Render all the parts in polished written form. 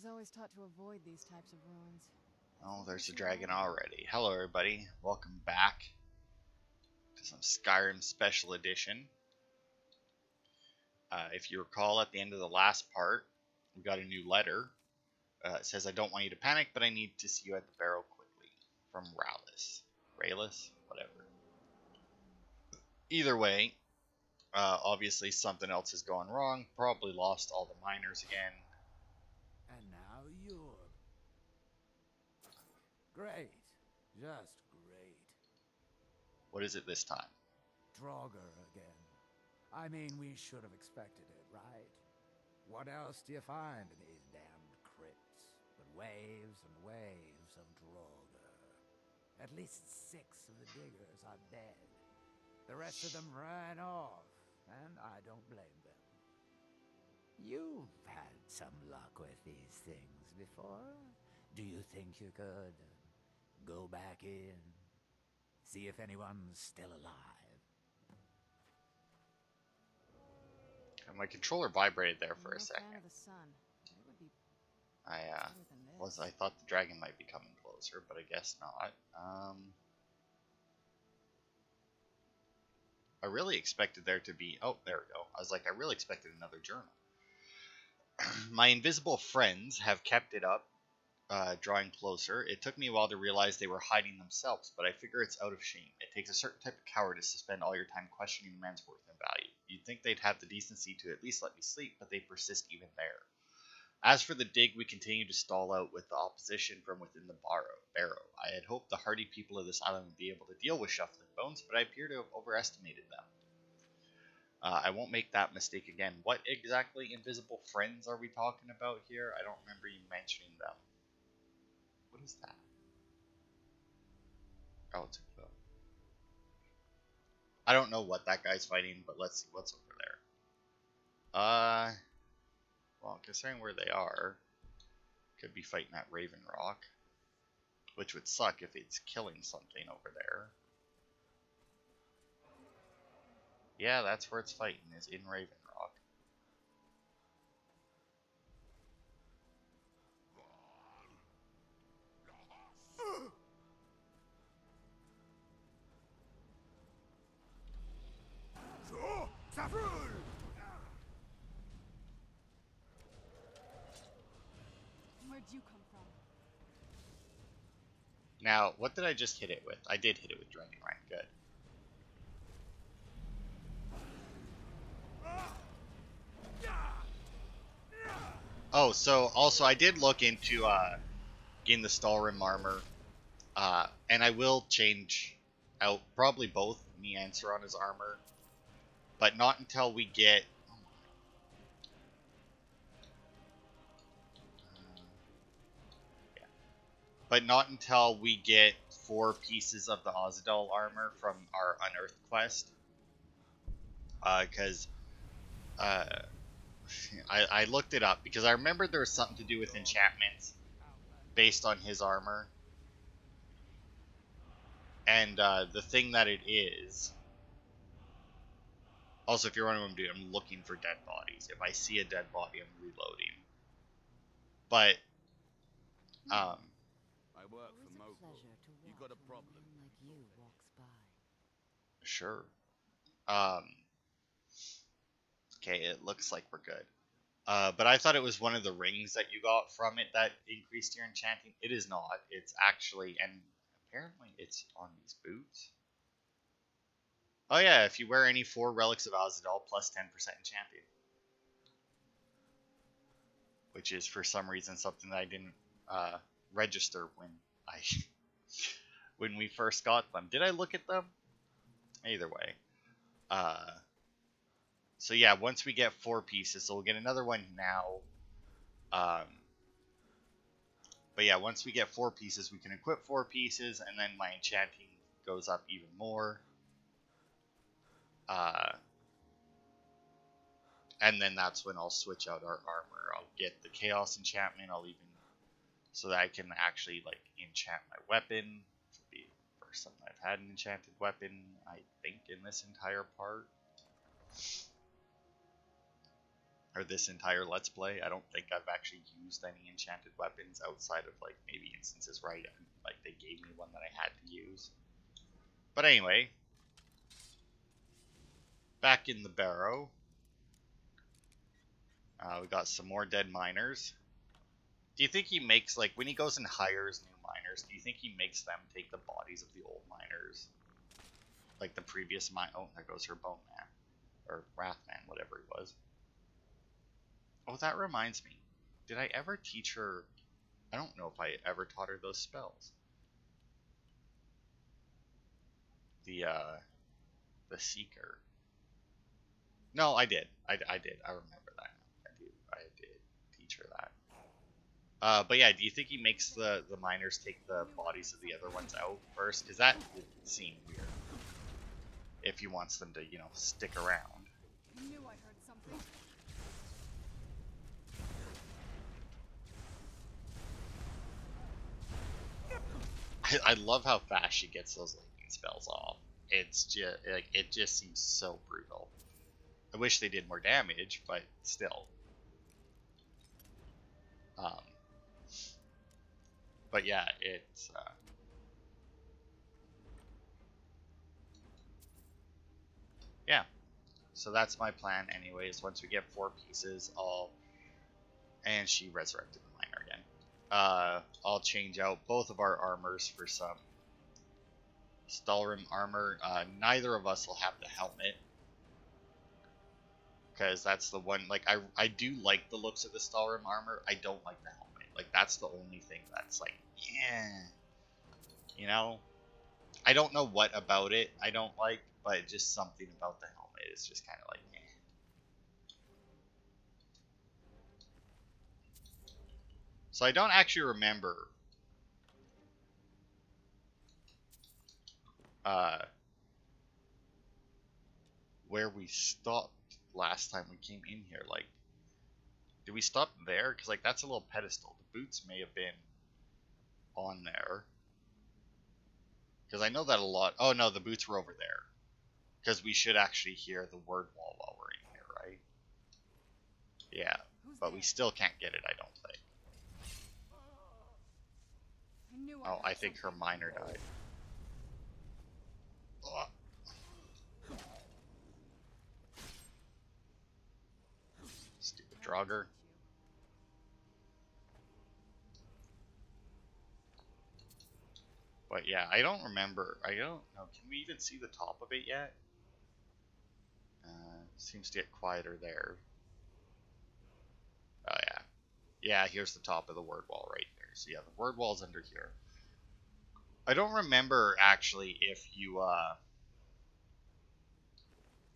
was always taught to avoid these types of ruins. Oh, there's a dragon already. Hello, everybody. Welcome back to some Skyrim Special Edition. If you recall, at the end of the last part, we got a new letter. It says, I don't want you to panic, but I need to see you at the barrow quickly. From Rallis. Rallis? Whatever. Either way, obviously something else has gone wrong. Probably lost all the miners again. And now you're... Great. Just great. What is it this time? Draugr again. I mean, we should have expected it, right? What else do you find in these damned crypts but waves and waves of Draugr? At least 6 of the diggers are dead. The rest of them ran off, and I don't blame them. You've had some luck with these things before. Do you think you could go back in, see if anyone's still alive? And my controller vibrated there for a Fan second. of the sun. It would be I better than this. I thought the dragon might be coming closer, but I guess not. I really expected there to be... Oh, there we go. I was like, I really expected another journal. My invisible friends have kept it up, drawing closer. It took me a while to realize they were hiding themselves, but I figure it's out of shame. It takes a certain type of cowardice to spend all your time questioning a man's worth and value. You'd think they'd have the decency to at least let me sleep, but they persist even there. As for the dig, we continue to stall out with the opposition from within the barrow. I had hoped the hardy people of this island would be able to deal with shuffling bones, but I appear to have overestimated them. I won't make that mistake again. What exactly invisible friends are we talking about here? I don't remember you mentioning them. What is that? Oh, it's a bow. I don't know what that guy's fighting, but let's see what's over there. Well, considering where they are, could be fighting at Raven Rock, which would suck if it's killing something over there. Yeah, that's where it's fighting, is in Raven Rock. Where'd you come from? Now, what did I just hit it with? I did hit it with Dragon Rank, good. Oh, so also I did look into getting the Stalrim armor, and I will change out probably both me and Serana's armor, but not until we get. Yeah, but not until we get 4 pieces of the Ozadal armor from our Unearthed quest, because I looked it up because I remembered there was something to do with enchantments based on his armor. And the thing that it is... Also, if you're wondering what I'm doing, I'm looking for dead bodies. If I see a dead body, I'm reloading. But, I work for Mogul. You got a problem? Like you walks by. sure. Okay, it looks like we're good. But I thought it was one of the rings that you got from it that increased your enchanting. It is not. It's actually, and apparently it's on these boots. Oh yeah, if you wear any 4 relics of Azadal, plus 10% enchanting. Which is, for some reason, something that I didn't register when we first got them. Did I look at them? Either way. So yeah, once we get 4 pieces, so we'll get another one now. But yeah, once we get 4 pieces, we can equip 4 pieces, and then my enchanting goes up even more. And then that's when I'll switch out our armor. I'll get the Chaos enchantment. I'll even so that I can actually like enchant my weapon. This will be the first time I've had an enchanted weapon, I think, in this entire part. or this entire Let's Play, I don't think I've actually used any enchanted weapons outside of like maybe instances where like they gave me one that I had to use. But anyway, back in the barrow, we got some more dead miners. Do you think he makes, like, when he goes and hires new miners, do you think he makes them take the bodies of the old miners? Like the previous mine. Oh, there goes her bone man. Or Wrathman, whatever he was. Oh, that reminds me. Did I ever teach her... I don't know if I ever taught her those spells. The Seeker. No, I did. I did. I remember that. I did teach her that. But yeah, do you think he makes the miners take the bodies of the other ones out first? Because that would seem weird. If he wants them to, you know, stick around. I knew I heard something. I love how fast she gets those lightning spells off. It's just like it just seems so brutal. I wish they did more damage, but still. But yeah, it's yeah. So that's my plan anyways. Once we get 4 pieces, and she resurrected the miner again. I'll change out both of our armors for some Stalrim armor. Neither of us will have the helmet. Because that's the one, like, I do like the looks of the Stalrim armor. I don't like the helmet. Like, that's the only thing that's like, yeah. You know? I don't know what about it I don't like, but just something about the helmet is just kind of like, eh. So I don't actually remember where we stopped last time we came in here. Like, did we stop there? Because, like, that's a little pedestal. The boots may have been on there. Because I know that a lot... Oh, no, the boots were over there. Because we should actually hear the word wall while we're in here, right? Yeah, but we still can't get it, I don't think. Oh, I think her miner died. Ugh. Stupid Draugr. But yeah, I don't remember. I don't know. Can we even see the top of it yet? Seems to get quieter there. Oh yeah. Yeah, here's the top of the word wall right there. So yeah, the word wall's under here. I don't remember actually if you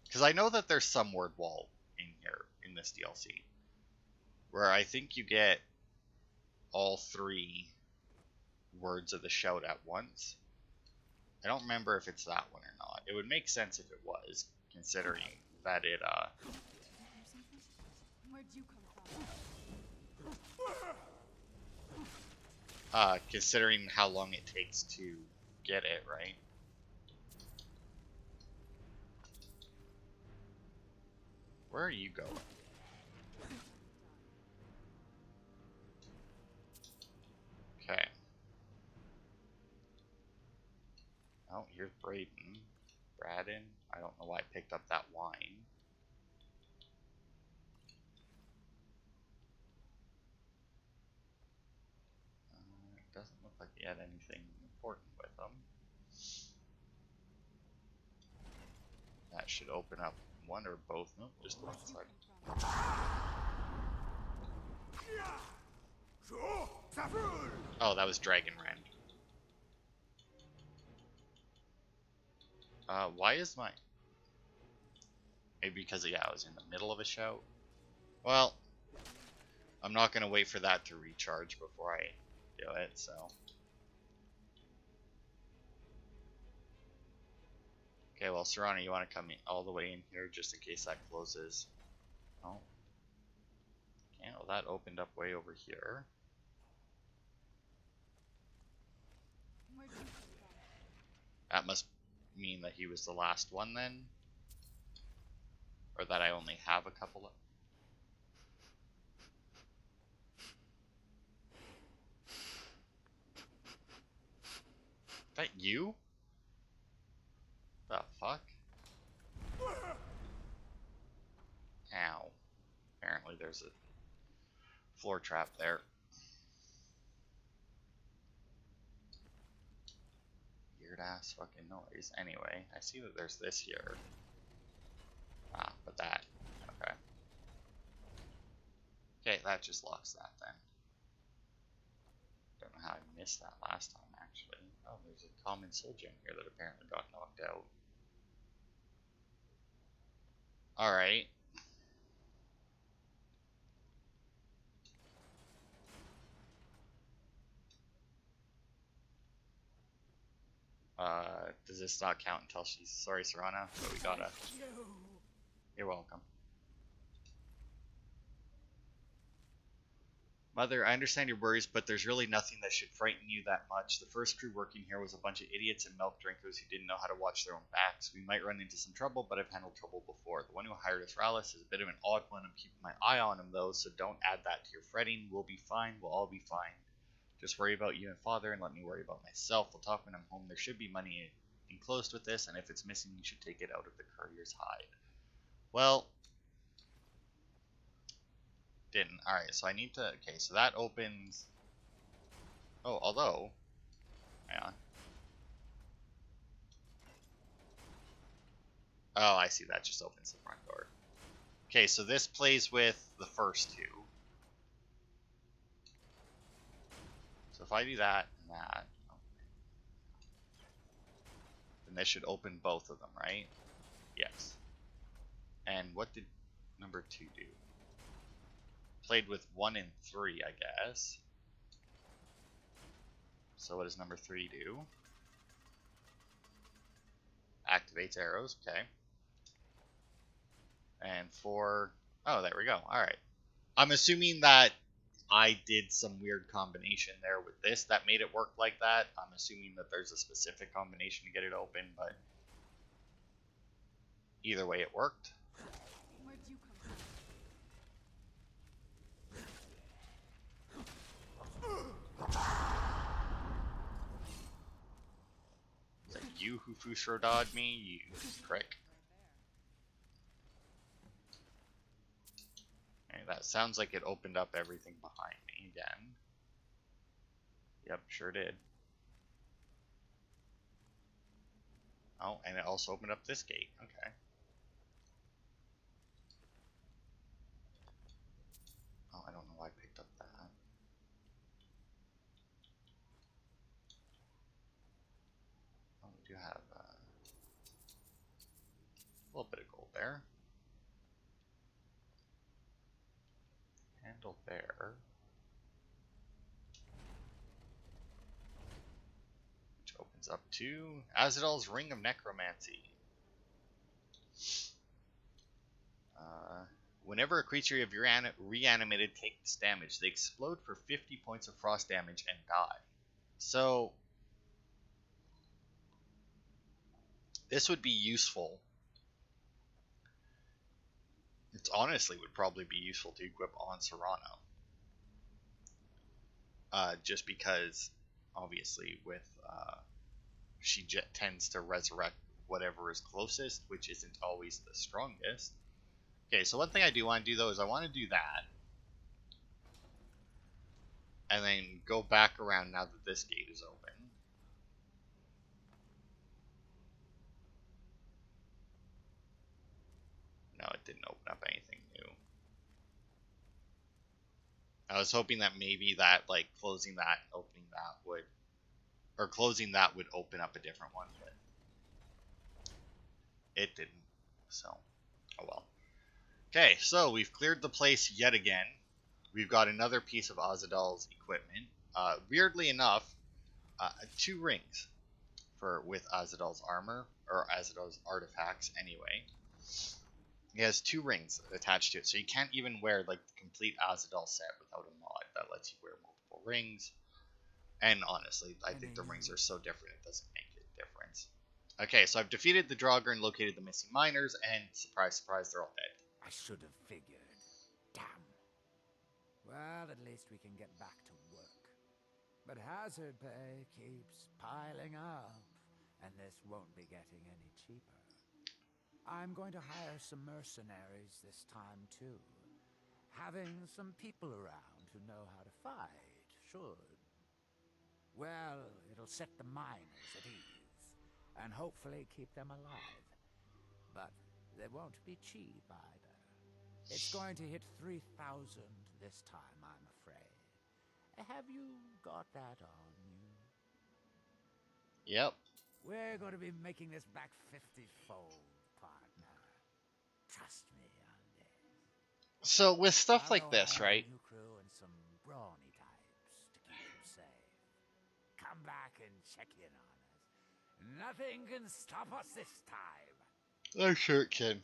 because I know that there's some word wall in here in this DLC where I think you get all 3 words of the shout at once. I don't remember if it's that one or not. It would make sense if it was, considering that it Where'd you come from? considering how long it takes to get it, right? Where are you going? Okay. Oh, here's Braden. Braden. I don't know why I picked up that wine. It doesn't look like he had anything important with him. That should open up one or both. No, just one side. Oh, that was Dragon Rend. Why is my... Maybe because, yeah, I was in the middle of a shout. Well, I'm not going to wait for that to recharge before I do it, so... Okay, well, Serrano, you want to come in all the way in here just in case that closes? Oh. Okay, well, that opened up way over here. Where'd you come from? That must mean that he was the last one then? Or that I only have a couple of... That you? The fuck? Ow. Apparently there's a floor trap there. Weird ass fucking noise. Anyway, I see that there's this here. Ah, but that. Okay. Okay, that just locks that then. Don't know how I missed that last time actually. Oh, there's a common soul gem here that apparently got knocked out. Alright. Does this not count until she's sorry, Serana? So we gotta. You're welcome. Mother, I understand your worries, but there's really nothing that should frighten you that much. The first crew working here was a bunch of idiots and milk drinkers who didn't know how to watch their own backs. We might run into some trouble, but I've handled trouble before. The one who hired us, Rallis, is a bit of an odd one. I'm keeping my eye on him, though, so don't add that to your fretting. We'll be fine. We'll all be fine. Just worry about you and Father, and let me worry about myself. We'll talk when I'm home. There should be money enclosed with this, and if it's missing, you should take it out of the courier's hide. Well... Didn't. Alright, so I need to... Okay, so that opens... Oh, although... Hang on. Oh, I see. That just opens the front door. Okay, so this plays with the first two. So if I do that and that... Then this should open both of them, right? Yes. And what did number 2 do? Played with 1 and 3, I guess. So what does number 3 do? Activates arrows, okay. And 4... Oh, there we go. Alright. I'm assuming that I did some weird combination there with this that made it work like that. I'm assuming that there's a specific combination to get it open, but... Either way, it worked. Where'd you come from? Is that you who Fusroda'd me, you prick? Okay, that sounds like it opened up everything behind me again. Yep, sure did. Oh, and it also opened up this gate. Okay. Oh, I don't know why I picked up that. Oh, we do have a little bit of gold there. Handle there. Which opens up to Azadal's Ring of Necromancy. Whenever a creature of your reanimated takes damage, they explode for 50 points of frost damage and die. So, this would be useful. It honestly would probably be useful to equip on Serrano. Just because, obviously, with she tends to resurrect whatever is closest, which isn't always the strongest. Okay, so one thing I do want to do, though, is I want to do that. And then go back around now that this gate is open. No, it didn't open up anything new. I was hoping that maybe that, like, closing that and opening that would... Or closing that would open up a different one, but... It didn't. So, oh well. Okay, so we've cleared the place yet again. We've got another piece of Azadal's equipment. Weirdly enough, 2 rings with Azadal's armor, or Azadal's artifacts anyway. He has 2 rings attached to it, so you can't even wear like the complete Azadal set without a mod that lets you wear multiple rings. And honestly, I think the rings are so different it doesn't make a difference. Okay, so I've defeated the Draugr and located the missing miners, and surprise, surprise, they're all dead. I should have figured. Damn. Well, at least we can get back to work. But hazard pay keeps piling up, and this won't be getting any cheaper. I'm going to hire some mercenaries this time, too. Having some people around who know how to fight should, well, it'll set the miners at ease, and hopefully keep them alive. But they won't be cheap either. It's going to hit 3,000 this time, I'm afraid. Have you got that on you? Yep. We're going to be making this back 50-fold, partner. Trust me on this. So with stuff I'll like go this, hire right? a new crew and some brawny types to keep them safe. Come back and check in on us. Nothing can stop us this time. Oh, sure it can.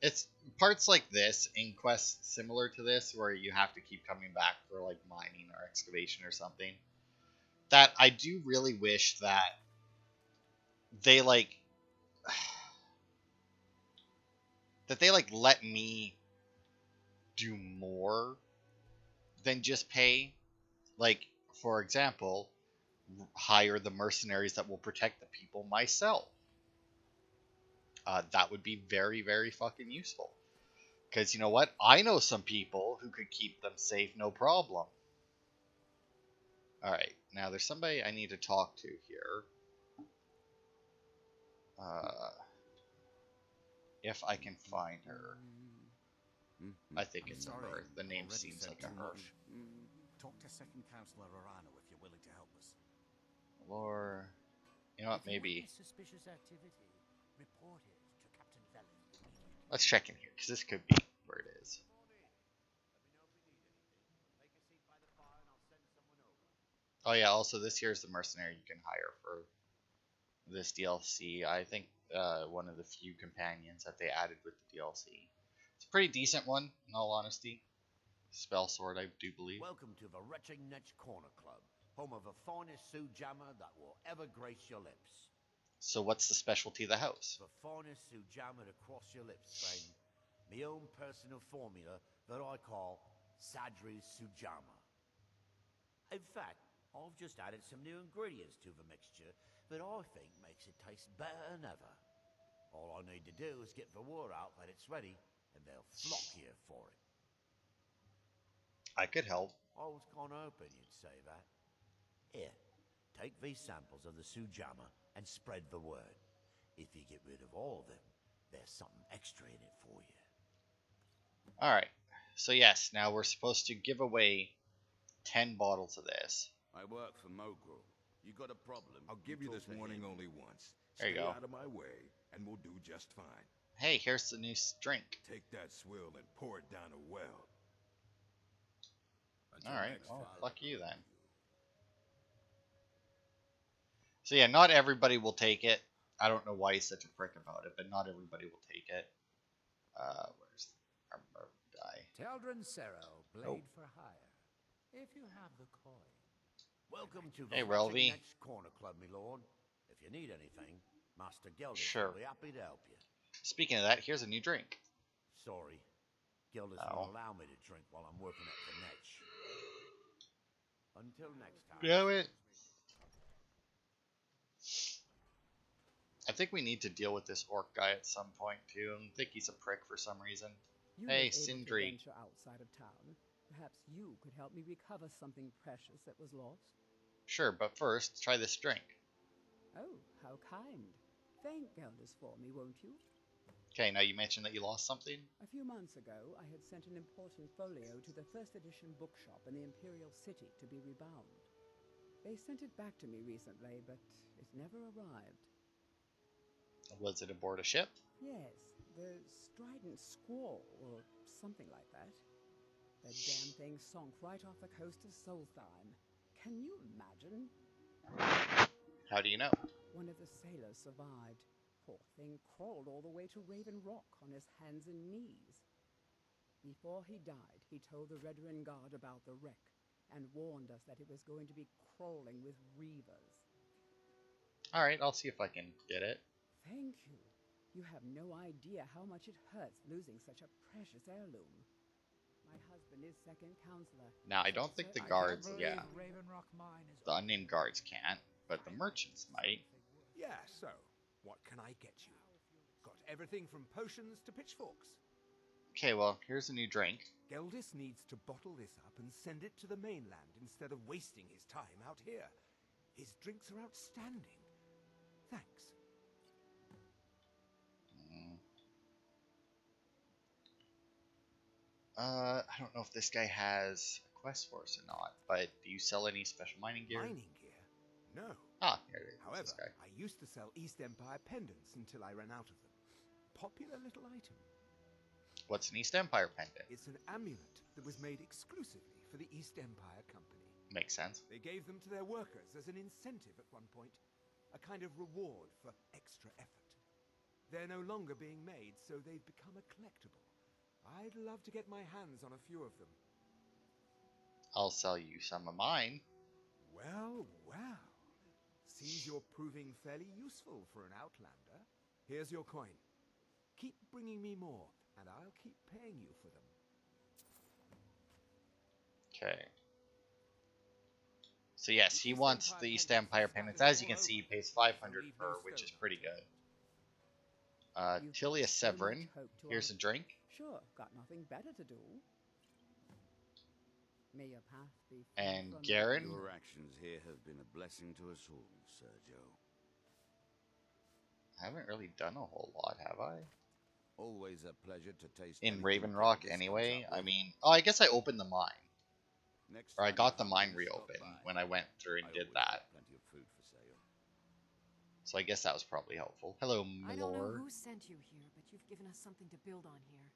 It's parts like this in quests similar to this where you have to keep coming back for like mining or excavation or something. That I do really wish that they like let me do more than just pay. Like, for example, hire the mercenaries that will protect the people myself. That would be very, very fucking useful. Because you know what? I know some people who could keep them safe, no problem. Alright, now there's somebody I need to talk to here. If I can find her. I think it's a her. The name seems like a her. Talk to Second Counselor Arano if you're willing to help us. Or, you know what, If you maybe. witness suspicious activity, report it to Captain Velen immediately. Let's check in here, because this could be where it is. Oh yeah, also this here is the mercenary you can hire for this DLC. I think one of the few companions that they added with the DLC. It's a pretty decent one, in all honesty. Spell sword, I do believe. Welcome to the Retching Netch Corner Club, home of the finest Sue Jammer that will ever grace your lips. So what's the specialty of the house? The finest Sue Jammer to cross your lips, friend. My own personal formula that I call Sadri's Sujama. In fact, I've just added some new ingredients to the mixture that I think makes it taste better than ever. All I need to do is get the word out that it's ready, and they'll flock here for it. I could help. I was kind of hoping you'd say that. Here, take these samples of the Sujama and spread the word. If you get rid of all of them, there's something extra in it for you. Alright, so yes, now we're supposed to give away 10 bottles of this. I work for Mogul. You got a problem? I'll give you talk this to warning him. only once. There you Stay go. out of my way, and we'll do just fine. Hey, here's the new drink. Take that swill and pour it down a well. Until Alright, next well, time. fuck you then. So yeah, not everybody will take it. I don't know why he's such a prick about it, but not everybody will take it. Where's our guy? Teldrin Cerro, blade Oh. for hire. If you have the coin. Welcome to the Hey, Retching Relvy. Netch Corner Club, my lord. If you need anything, Master Gildus Sure. will be happy to help you. Speaking of that, here's a new drink. Sorry, Gildus Oh. won't allow me to drink while I'm working at the Netch. Until next time. Damn it. I think we need to deal with this orc guy at some point too. I think he's a prick for some reason. You Hey, were able to Sindri. venture outside of town. Perhaps you could help me recover something precious that was lost. Sure, but first, try this drink. Oh, how kind. Thank Gelders for me, won't you? Okay, now you mentioned that you lost something. A few months ago, I had sent an important folio to the first edition bookshop in the Imperial City to be rebound. They sent it back to me recently, but it never arrived. Was it aboard a ship? Yes, the Strident Squall, or something like that. The damn thing sunk right off the coast of Solstheim. Can you imagine? How do you know? One of the sailors survived. Poor thing crawled all the way to Raven Rock on his hands and knees. Before he died, he told the Redoran Guard about the wreck and warned us that it was going to be crawling with reavers. Alright, I'll see if I can get it. Thank you. You have no idea how much it hurts losing such a precious heirloom. My husband is second counselor. Now, I so don't think the certainly guards, can't yeah, believe Raven Rock Mine is the unnamed guards can't, but the merchants might. Yeah, so, what can I get you? Got everything from potions to pitchforks. Okay, well, here's a new drink. Geldis needs to bottle this up and send it to the mainland instead of wasting his time out here. His drinks are outstanding. Thanks. I don't know if this guy has a quest for us or not, but do you sell any special mining gear? Mining gear? No. Ah, here it is. However, This guy. I used to sell East Empire pendants until I ran out of them. Popular little item. What's an East Empire pendant? It's an amulet that was made exclusively for the East Empire Company. Makes sense. They gave them to their workers as an incentive at one point, a kind of reward for extra effort. They're no longer being made, so they've become a collectible. I'd love to get my hands on a few of them. I'll sell you some of mine. Well, well. Seems you're proving fairly useful for an outlander. Here's your coin. Keep bringing me more, and I'll keep paying you for them. Okay. So yes, he wants the East Empire pendants. As you can see, he pays 500 per, which is pretty good. Tilia Severin. Here's a drink. Sure, got nothing better to do. May your path be free And from Garen. Your actions here have been a blessing to us all, Sergio. I haven't really done a whole lot, have I? Always a pleasure to taste In anything Raven good Rock this comes anyway. up I with. mean, oh, I guess I opened the mine. Next Or I time got the you mine stop reopened by, when I went through and I did always that. have plenty of food for sale. So I guess that was probably helpful. Hello, I don't know Milord. who sent you here, but you've given us something to build on here.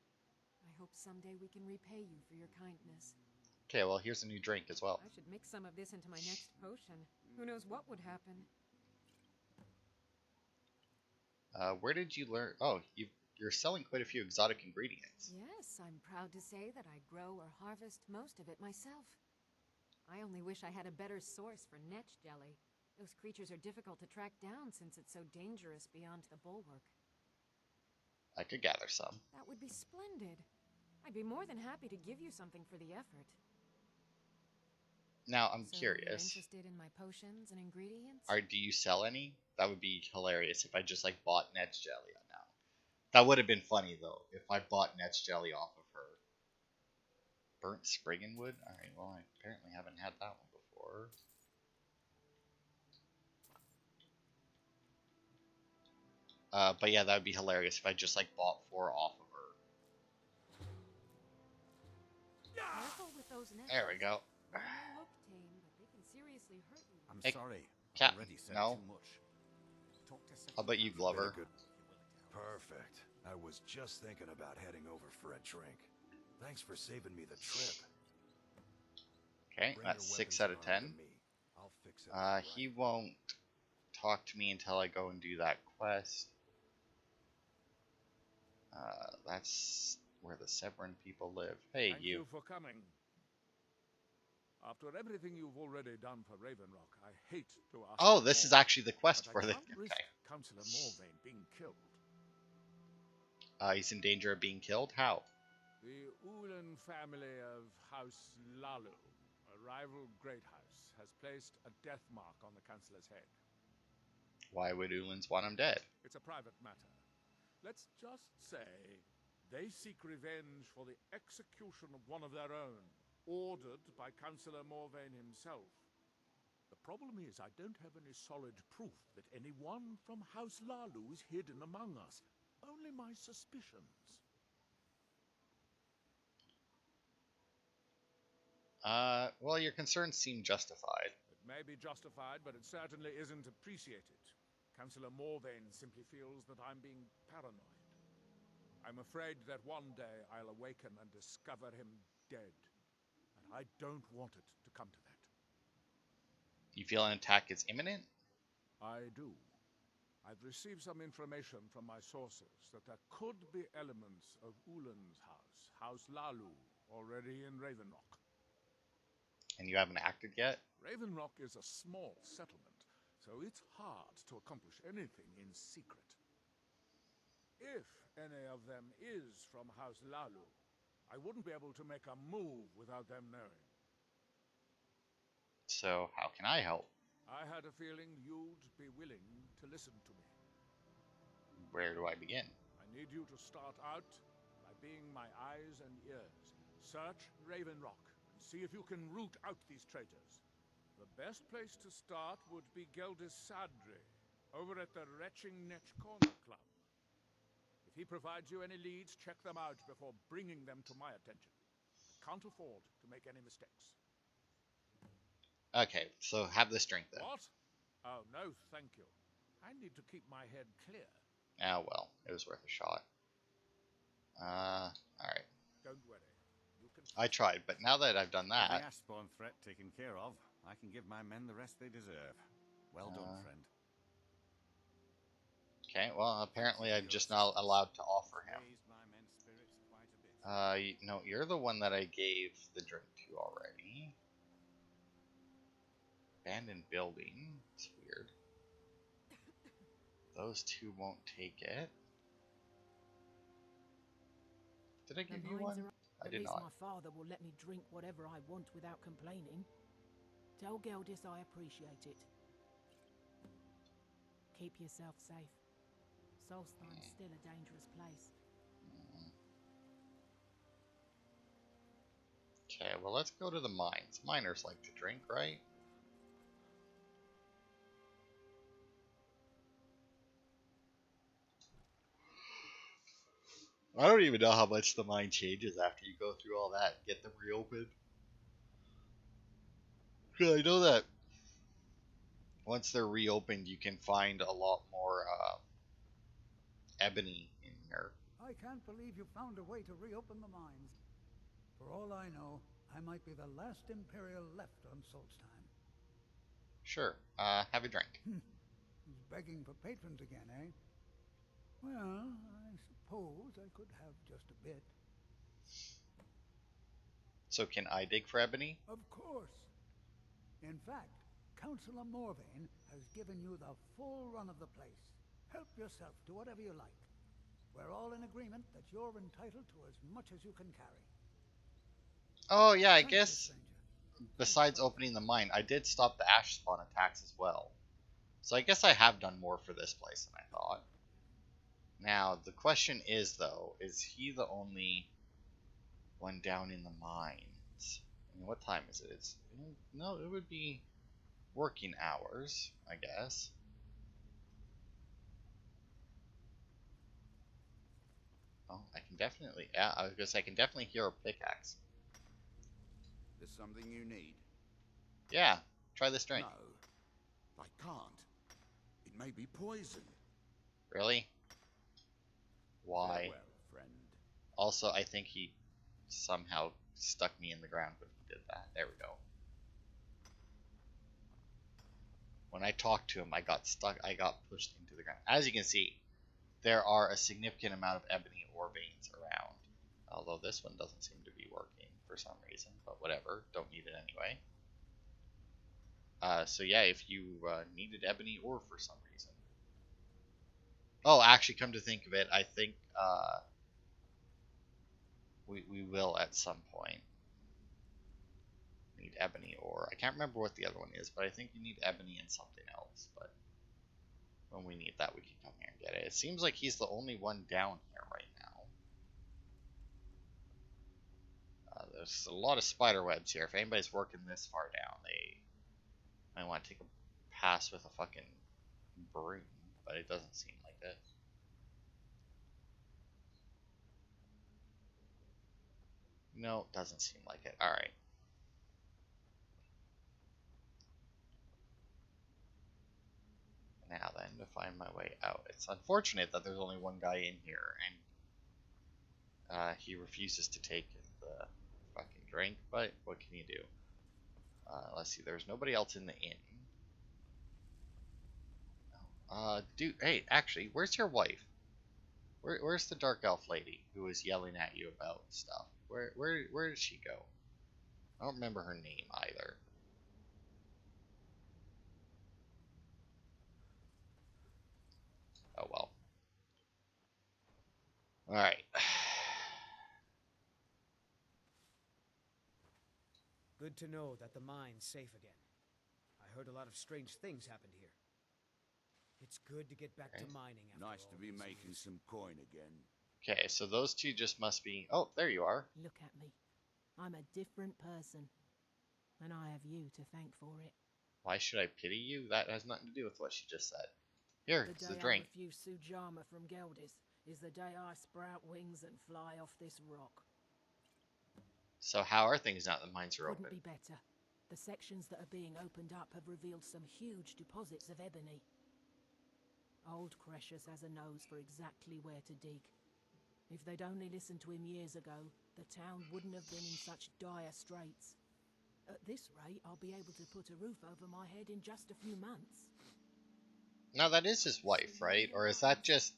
I hope someday we can repay you for your kindness. Okay, well, here's a new drink as well. I should mix some of this into my next potion. Who knows what would happen? Where did you learn? Oh, you're selling quite a few exotic ingredients. Yes, I'm proud to say that I grow or harvest most of it myself. I only wish I had a better source for netch jelly. Those creatures are difficult to track down since it's so dangerous beyond the bulwark. I could gather some. That would be splendid. I'd be more than happy to give you something for the effort. Now, I'm So curious. You're interested in my potions and ingredients? Do you sell any? That would be hilarious if I just like bought Net's jelly on now. That would have been funny though if I bought Net's jelly off of her. Burnt Spriggan wood? Alright, well I apparently haven't had that one before. But yeah, that would be hilarious if I just like bought 4 off of her. Careful with those nets. There we go. They may look tame, but they can seriously hurt you. I'm Hey, sorry. Captain, Already said no. too much. Talk to How about you, Glover? Perfect. I was just thinking about heading over for a drink. Thanks for saving me the trip. Okay, Bring that's your 6 weapons out of and armor 10. to me. I'll fix it. He won't talk to me until I go and do that quest. That's where the Severin people live. Hey, Thank you for coming. After everything you've already done for Raven Rock, I hate to ask. Oh, for this is more, actually the quest but for I the. can't risk Okay. Councillor Morvain being killed. He's in danger of being killed? How? The Ulan family of House Lalu, a rival great house, has placed a death mark on the Councillor's head. Why would Ulans want him dead? It's a private matter. Let's just say they seek revenge for the execution of one of their own, ordered by Councillor Morvain himself. The problem is I don't have any solid proof that anyone from House Lalu is hidden among us. Only my suspicions. Well, your concerns seem justified. It may be justified, but it certainly isn't appreciated. Councillor Morvain simply feels that I'm being paranoid. I'm afraid that one day I'll awaken and discover him dead. And I don't want it to come to that. You feel an attack is imminent? I do. I've received some information from my sources that there could be elements of Ulan's house, House Lalu, already in Raven Rock. And you haven't acted yet? Raven Rock is a small settlement, so it's hard to accomplish anything in secret. If any of them is from House Lalu, I wouldn't be able to make a move without them knowing. So, how can I help? I had a feeling you'd be willing to listen to me. Where do I begin? I need you to start out by being my eyes and ears. Search Raven Rock and see if you can root out these traitors. The best place to start would be Geldis Sadri, over at the Retching Netch Corner Club. If he provides you any leads, check them out before bringing them to my attention. I can't afford to make any mistakes. Okay, so have this drink then. What? Oh, no, thank you. I need to keep my head clear. Oh, well, it was worth a shot. Alright. Don't worry. You can... I tried, but now that I've done The that... Ashbourne threat taken care of, I can give my men the rest they deserve. Well done, friend. Okay, well, apparently I'm just not allowed to offer him. Raised my men's spirits quite a bit. No, you're the one that I gave the drink to already. Abandoned building. It's weird. Those two won't take it. Did I give you one? I did not. My father will let me drink whatever I want without complaining. Tell Geldis I appreciate it. Keep yourself safe. Solstheim's still a dangerous place. Okay, well, let's go to the mines. Miners like to drink, right? I don't even know how much the mine changes after you go through all that and get them reopened. Yeah, I know that once they're reopened, you can find a lot more ebony in here. I can't believe you found a way to reopen the mines. For all I know, I might be the last Imperial left on Solstheim. Sure, have a drink. He's begging for patrons again, eh? Well, I suppose I could have just a bit. So can I dig for ebony? Of course. In fact, Councillor Morvain has given you the full run of the place. Help yourself to whatever you like. We're all in agreement that you're entitled to as much as you can carry. Oh yeah, I guess besides opening the mine, I did stop the ash spawn attacks as well. So I guess I have done more for this place than I thought. Now, the question is, though, is he the only one down in the mines? I mean, what time is it? No, it would be working hours, I guess. Oh, I can definitely, yeah, I was gonna say, I can definitely hear a pickaxe. There's something you need? Yeah, try this drink. No, I can't. It may be poison. Really? Why? Farewell, friend. Also, I think he somehow stuck me in the ground when he did that. There we go. When I talked to him, I got stuck. I got pushed into the ground. As you can see, there are a significant amount of ebony ore veins around. Although this one doesn't seem to be working for some reason. But whatever. Don't need it anyway. So yeah, if you needed ebony ore for some reason. Oh, actually, come to think of it, I think we will at some point need ebony ore. I can't remember what the other one is, but I think you need ebony and something else. But when we need that, we can come here and get it. It seems like he's the only one down here right now. There's a lot of spider webs here. If anybody's working this far down, they might want to take a pass with a fucking broom, but it doesn't seem like it. No, doesn't seem like it. Alright. Now then, to find my way out. It's unfortunate that there's only one guy in here, and he refuses to take the fucking drink, but what can you do? Let's see, there's nobody else in the inn. Dude, hey, actually, where's your wife? Where's the dark elf lady who was yelling at you about stuff? Where did she go? I don't remember her name either. Oh well. Alright. Good to know that the mine's safe again. I heard a lot of strange things happened here. It's good to get back to mining after Nice all to be these making years. some coin again. Okay, so those two just must be... Oh, there you are. Look at me. I'm a different person. And I have you to thank for it. Why should I pity you? That has nothing to do with what she just said. Here, The it's the day I drink. refuse Sujama from Geldis is the day I sprout wings and fly off this rock. So how are things now that the mines are Couldn't open? be better. The sections that are being opened up have revealed some huge deposits of ebony. Old Cretius has a nose for exactly where to dig. If they'd only listened to him years ago, the town wouldn't have been in such dire straits. At this rate, I'll be able to put a roof over my head in just a few months. Now that is his wife, right? Or is that just...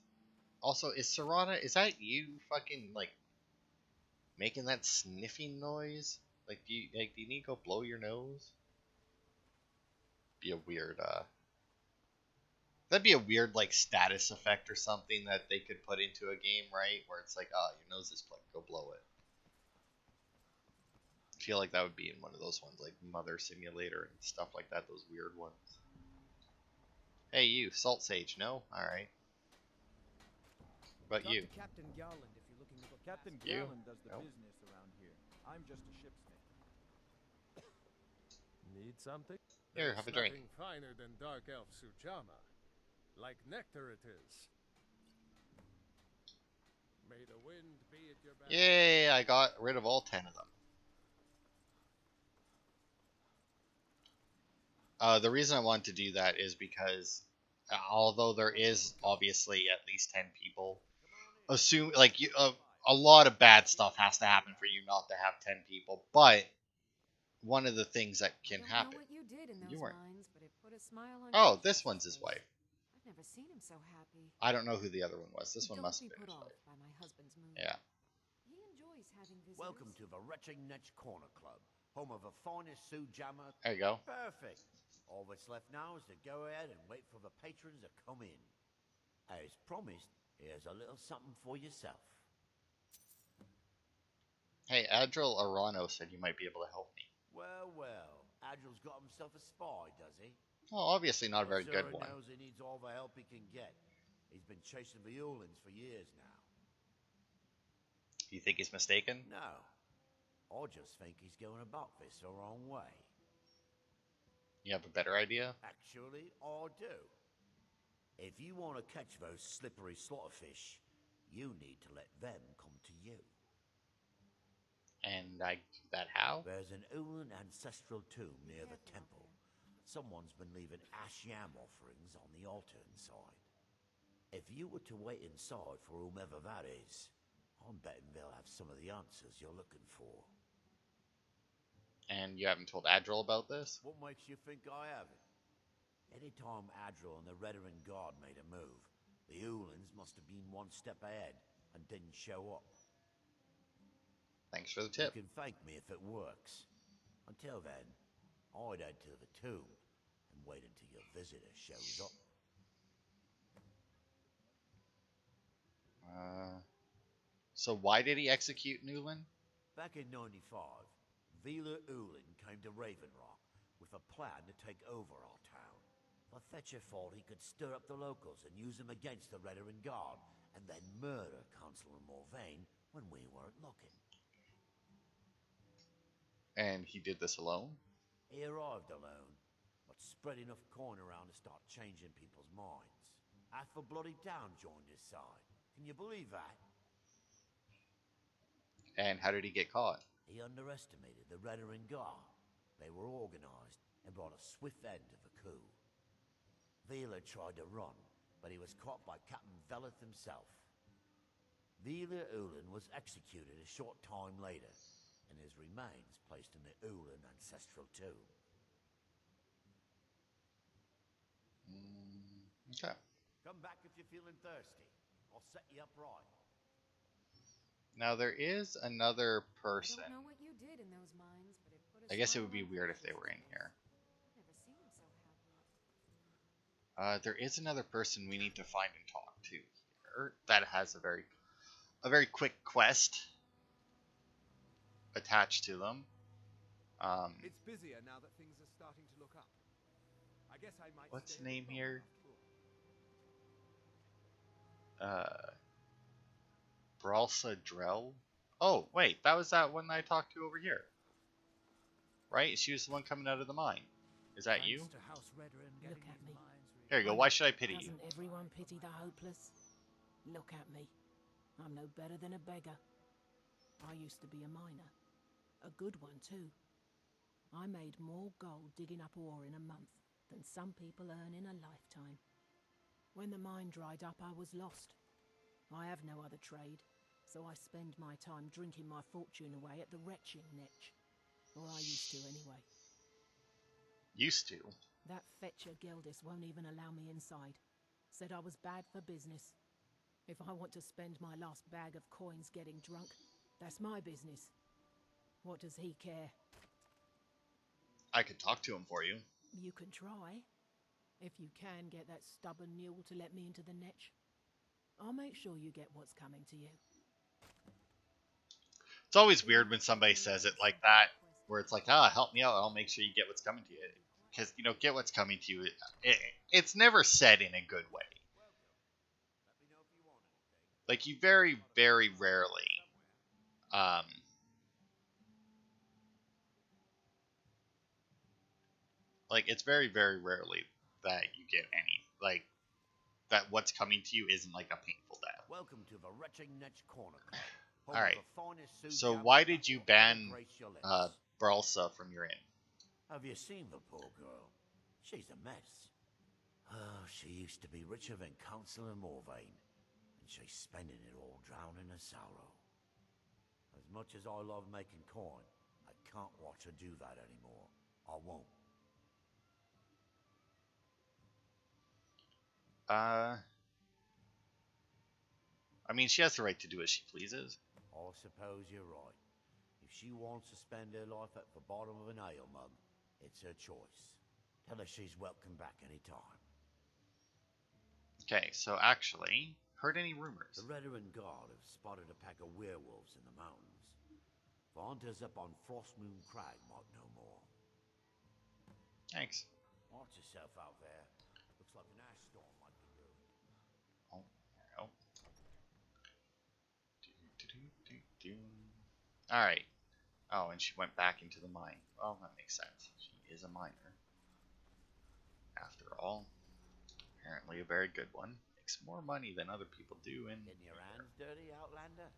Also, is Serana, is that you fucking, like, making that sniffing noise? Like, do you need to go blow your nose? Be a weird, That'd be a weird, like, status effect or something that they could put into a game, right? Where it's like, oh, your nose is plugged, go blow it. I feel like that would be in one of those ones, like Mother Simulator and stuff like that, those weird ones. Hey, you, Salt Sage, no? Alright. What about you? Captain Garland if you're looking to go Captain You? Garland does the Nope. business around here. I'm just a shipsmith. Need something? Here, have a drink. Nothing finer than Dark Elf Sujama. Like nectar it is. May the wind be at your back. Yay, I got rid of all 10 of them. The reason I want to do that is because although there is obviously at least 10 people, assume like a lot of bad stuff has to happen for you not to have 10 people, but one of the things that can happen. Know what you did in those mines, but it put a smile on Oh, this one's his wife. I've never seen him so happy. I don't know who the other one was. This one must have been put his off wife. by my husband's mood. Yeah. He enjoys having visitors. Welcome to the Retching Netch Corner Club, home of the finest Sujama. There you go. Perfect. All that's left now is to go ahead and wait for the patrons to come in. As promised, here's a little something for yourself. Hey, Adril Arano said you might be able to help me. Well, Adril's got himself a spy, does he? Well, obviously not a very good one. Knows he needs all the help he can get. He's been chasing the Ulins for years now. Do you think he's mistaken? No. I just think he's going about this the wrong way. You have a better idea? Actually, I do. If you want to catch those slippery slaughterfish, you need to let them come to you. And I do that how? There's an Ulan ancestral tomb near the temple. Someone's been leaving ash yam offerings on the altar inside. If you were to wait inside for whomever that is, I'm betting they'll have some of the answers you're looking for. And you haven't told Adril about this? What makes you think I haven't? Anytime Adril and the Redarin Guard made a move, the Ulans must have been one step ahead and didn't show up. Thanks for the tip. You can thank me if it works. Until then, I'd head to the tomb and wait until your visitor shows up. So why did he execute Newland? Back in 95, Vila Ulin came to Raven Rock with a plan to take over our town. The Fetcher thought he could stir up the locals and use them against the Redarin Guard, and then murder Consular Morvain when we weren't looking. And he did this alone? He arrived alone, but spread enough coin around to start changing people's minds. Half a bloody town joined his side. Can you believe that? And how did he get caught? He underestimated the Redarin Guard. They were organized and brought a swift end to the coup. Vila tried to run, but he was caught by Captain Veleth himself. Vila Ulin was executed a short time later, and his remains placed in the Ulin ancestral tomb. Okay. Come back if you're feeling thirsty. I'll set you up right. Now there is another person. I don't know what you did in those mines, but it put a I guess it smile would be on weird if they Fletcher's were in face. here. I've never seen him so happy. There is another person we need to find and talk to here that has a very quick quest attached to them. It's busier now that things are starting to look up. I guess I might. What's stay the a name bit here? longer after all. Bralsa Drell? Oh, wait, that was that one I talked to over here. Right? She was the one coming out of the mine. Is that you? Look at me. Here you go. Why should I pity you? Doesn't everyone pity the hopeless? Look at me. I'm no better than a beggar. I used to be a miner. A good one, too. I made more gold digging up ore in a month than some people earn in a lifetime. When the mine dried up, I was lost. I have no other trade, so I spend my time drinking my fortune away at the retching netch. Or I used to, anyway. Used to? That fetcher Geldis won't even allow me inside. Said I was bad for business. If I want to spend my last bag of coins getting drunk, that's my business. What does he care? I could talk to him for you. You can try. If you can get that stubborn mule to let me into the netch, I'll make sure you get what's coming to you. It's always weird when somebody says it like that, where it's like, help me out, I'll make sure you get what's coming to you. Because, get what's coming to you, it's never said in a good way. Like, you very, very rarely, like, it's very, very rarely that you get any, like, that what's coming to you isn't, like, a painful death. Welcome to the Retching Netch Corner. Alright, so why did you ban Bralsa from your inn? Have you seen the poor girl? She's a mess. Oh, she used to be richer than Councillor Morvain, and she's spending it all drowning her sorrow. As much as I love making coin, I can't watch her do that anymore. I won't. I mean, she has the right to do as she pleases. I suppose you're right. If she wants to spend her life at the bottom of an ale mug, it's her choice. Tell her she's welcome back any time. Okay, so actually, heard any rumors? The Veteran Guard have spotted a pack of werewolves in the mountains. The hunters up on Frostmoon Crag might know more. Thanks. Watch yourself out there. Looks like an ash storm might be brewing. Oh, no. Alright. Oh, and she went back into the mine. Well, that makes sense. She is a miner. After all. Apparently a very good one. Makes more money than other people do in... Getting your hands dirty, Outlander?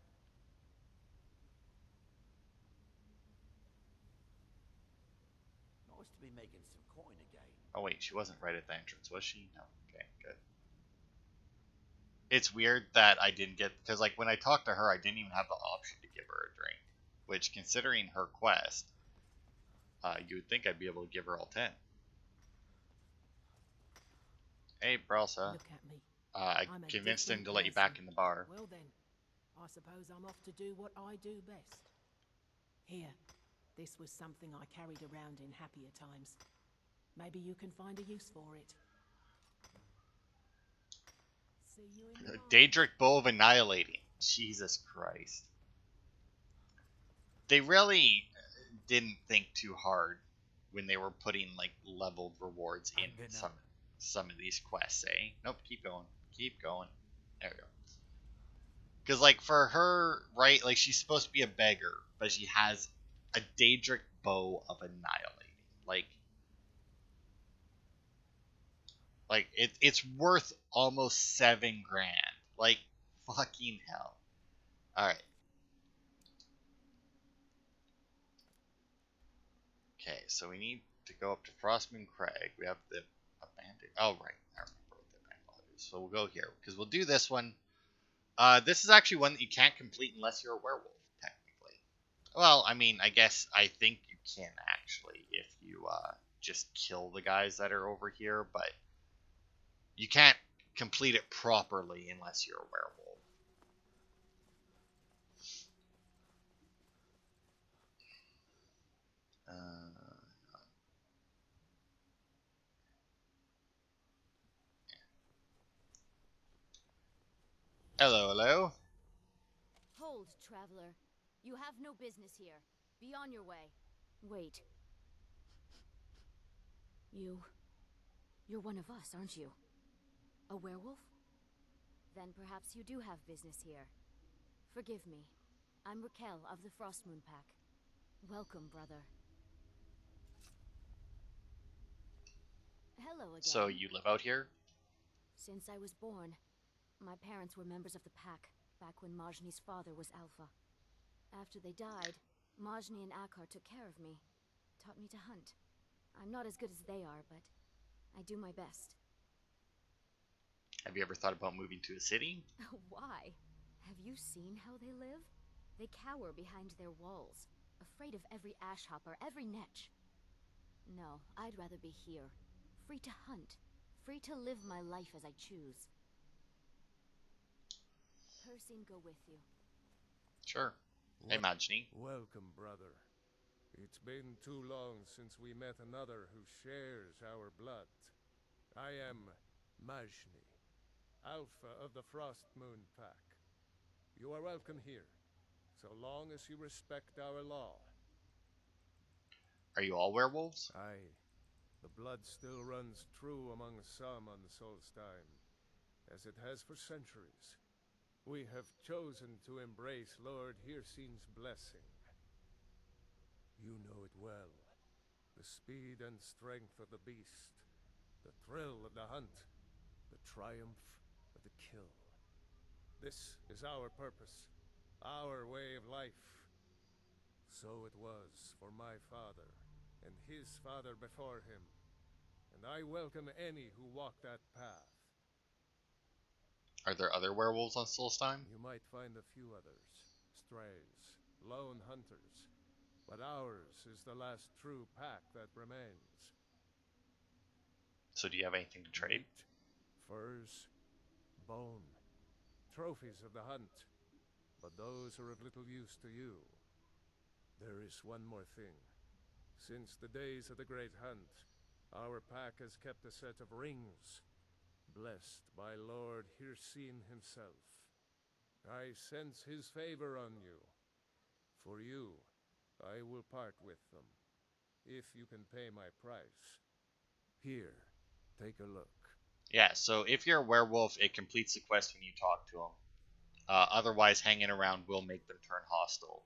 Nice to be making some coin again. Oh wait, she wasn't right at the entrance, was she? No. Okay, good. It's weird that I didn't get... Because, like, when I talked to her, I didn't even have the option to give her a drink. Which, considering her quest, you would think I'd be able to give her all 10. Hey, Bralsa. Look at me. I convinced him to let you back in the bar. Well then, I suppose I'm off to do what I do best. Here, this was something I carried around in happier times. Maybe you can find a use for it. See you in the Daedric Bow of Annihilating. Jesus Christ. They really didn't think too hard when they were putting, like, leveled rewards in some of these quests, eh? Nope, keep going. Keep going. There we go. Because, like, for her, right, like, she's supposed to be a beggar, but she has a Daedric Bow of Annihilating. Like, it's worth almost $7,000. Like, fucking hell. Alright. Okay, so we need to go up to Frostmoon Crag. We have the abandoned... Oh, right. I remember what the abandoned is. So we'll go here, because we'll do this one. This is actually one that you can't complete unless you're a werewolf, technically. Well, I mean, I think you can, actually, if you just kill the guys that are over here, but you can't complete it properly unless you're a werewolf. Hello, hello. Hold, traveler. You have no business here. Be on your way. Wait, You're one of us, aren't you? A werewolf? Then perhaps you do have business here. Forgive me. I'm Raquel of the Frostmoon Pack. Welcome, brother. Hello again. So you live out here? Since I was born, my parents were members of the Pack, back when Majni's father was Alpha. After they died, Majni and Akar took care of me, taught me to hunt. I'm not as good as they are, but I do my best. Have you ever thought about moving to a city? Why? Have you seen how they live? They cower behind their walls, afraid of every ash hopper, every netch. No, I'd rather be here, free to hunt, free to live my life as I choose. Percy, go with you. Sure. Hey, Majni. Welcome, brother. It's been too long since we met another who shares our blood. I am Majni, Alpha of the Frostmoon Pack. You are welcome here, so long as you respect our law. Are you all werewolves? Aye. The blood still runs true among some on Solstheim, as it has for centuries. We have chosen to embrace Lord Hircine's blessing. You know it well. The speed and strength of the beast, the thrill of the hunt, the triumph of the kill. This is our purpose, our way of life. So it was for my father, and his father before him, and I welcome any who walk that path. Are there other werewolves on Solstheim? You might find a few others, strays, lone hunters, but ours is the last true pack that remains. So do you have anything to trade? Meat, furs, bone, trophies of the hunt, but those are of little use to you. There is one more thing. Since the days of the Great Hunt, our pack has kept a set of rings, blessed by Lord Hircine himself. I sense his favor on you. For you, I will part with them, if you can pay my price. Here, take a look. Yeah, so if you're a werewolf, it completes the quest when you talk to them. Otherwise, hanging around will make them turn hostile.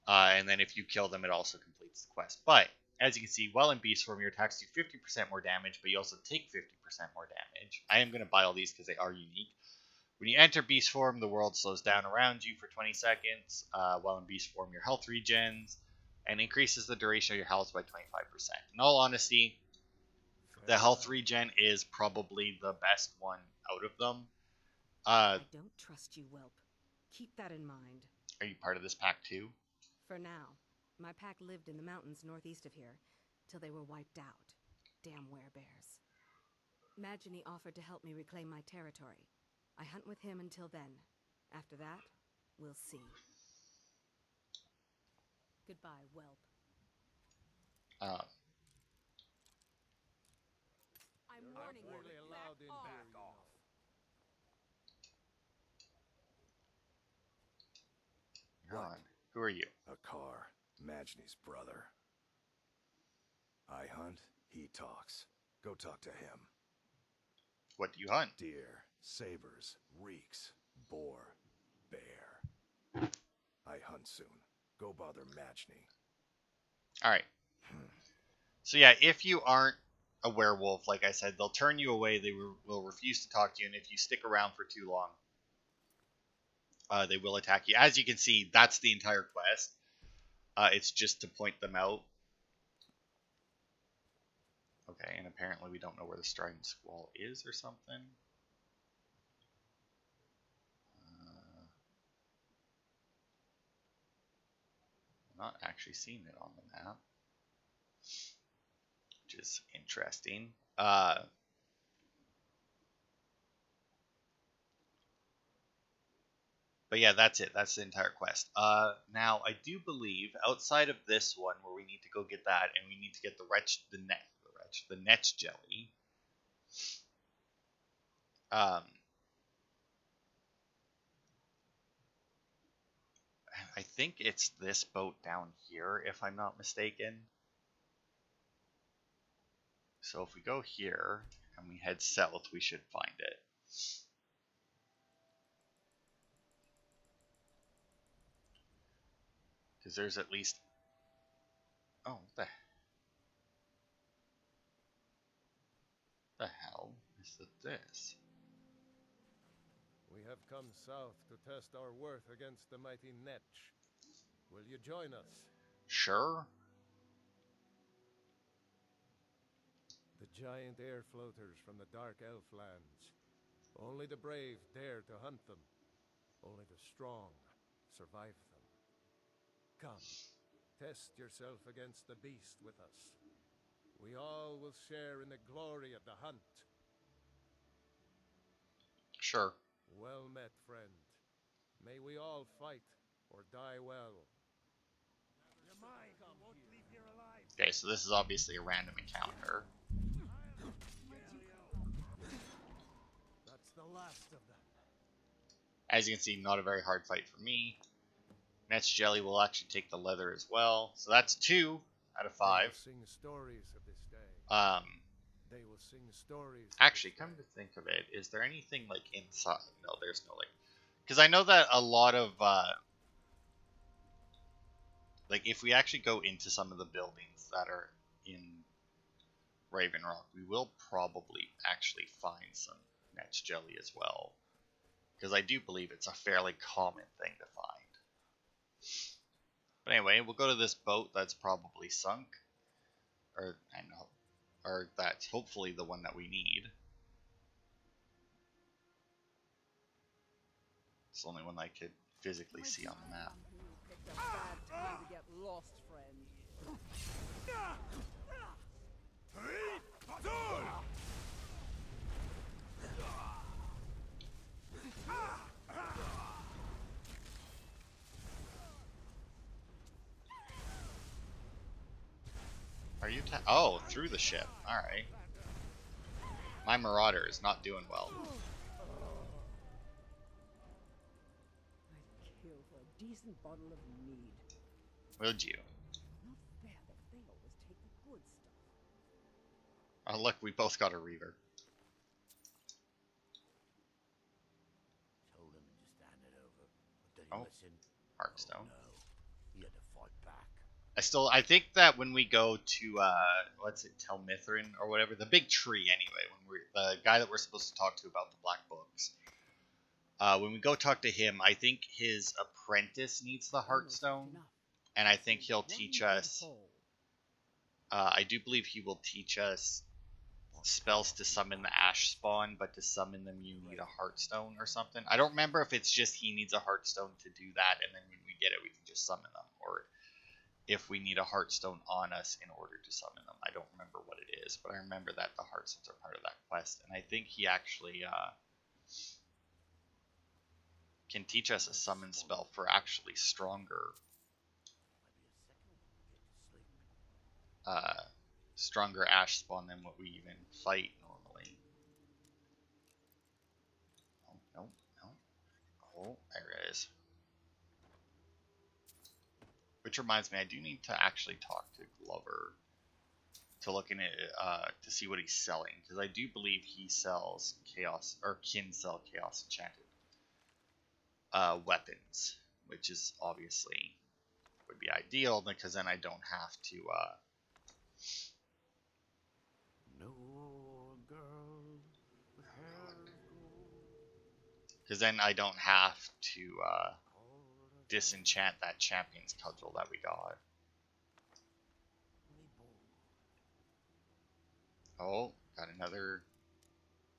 And then if you kill them, it also completes the quest. But, as you can see, while in beast form, your attacks do 50% more damage, but you also take 50% more damage. I am going to buy all these because they are unique. When you enter beast form, the world slows down around you for 20 seconds. While in beast form, your health regens, and increases the duration of your health by 25%. In all honesty, the health regen is probably the best one out of them. I don't trust you, Whelp. Keep that in mind. Are you part of this pack too? For now. My pack lived in the mountains northeast of here, till they were wiped out. Damn werebears. Majni offered to help me reclaim my territory. I hunt with him until then. After that, we'll see. Goodbye, Whelp. I'm warning you. Really allowed in here, you know. Ron, who are you? Akar, Majni's brother. I hunt, he talks. Go talk to him. What do you hunt? Deer, sabers, reeks, boar, bear. I hunt soon. Go bother Majni. Alright. So yeah, if you aren't a werewolf, like I said, they'll turn you away. They will refuse to talk to you, and if you stick around for too long, they will attack you. As you can see, that's the entire quest. It's just to point them out. Okay, and apparently we don't know where the Strident Squall is or something. I'm not actually seeing it on the map, which is interesting. But yeah, that's it. That's the entire quest. Now, I do believe outside of this one, where we need to go get that, and we need to get the Netch jelly. I think it's this boat down here, if I'm not mistaken. So if we go here and we head south, we should find it. Because there's at least... Oh, what the hell is this? We have come south to test our worth against the mighty Netch. Will you join us? Sure. The giant air floaters from the dark elf lands. Only the brave dare to hunt them. Only the strong survive them. Come, test yourself against the beast with us. We all will share in the glory of the hunt. Sure. Well met, friend. May we all fight or die well. Okay, so this is obviously a random encounter. That's the last of them. As you can see, not a very hard fight for me. Netch Jelly will actually take the leather as well. So that's 2 out of 5. They will sing stories of this day. They will sing stories. Actually, come to think of it, is there anything like inside? No, there's no like, because I know that a lot of like if we actually go into some of the buildings that are in Raven Rock, we will probably actually find some Netch Jelly as well, because I do believe it's a fairly common thing to find. But anyway, we'll go to this boat that's probably sunk, or that's hopefully the one that we need. It's the only one I could physically see on the map. Picked a bad time to get lost, friend. Are you oh, through the ship. Alright. My Marauder is not doing well. I'd kill for a decent bottle of mead. Would you? Not fair that they always take the good stuff. Oh, look, we both got a Reaver. Told him to just hand it over. But did he listen? Heartstone. No. He had to fight back. I think that when we go to, what's it, Tel Mithrin or whatever, the big tree anyway, when the guy that we're supposed to talk to about the Black Books, when we go talk to him, I think his apprentice needs the Heartstone, and I think he'll teach us, I do believe he will teach us spells to summon the Ash Spawn, but to summon them you need a Heartstone or something. I don't remember if it's just he needs a Heartstone to do that, and then when we get it we can just summon them, or if we need a Heartstone on us in order to summon them. I don't remember what it is, but I remember that the Heartstones are part of that quest, and I think he actually can teach us a summon spell for actually stronger stronger Ash Spawn than what we even fight normally. Oh, no, no. Oh, there it is. Which reminds me, I do need to actually talk to Glover to look in it, to see what he's selling, because I do believe he sells Chaos, or can sell Chaos Enchanted weapons, which is obviously would be ideal, because then I don't have to No girl with hair because then I don't have to disenchant that Champion's Cudgel that we got. Oh, got another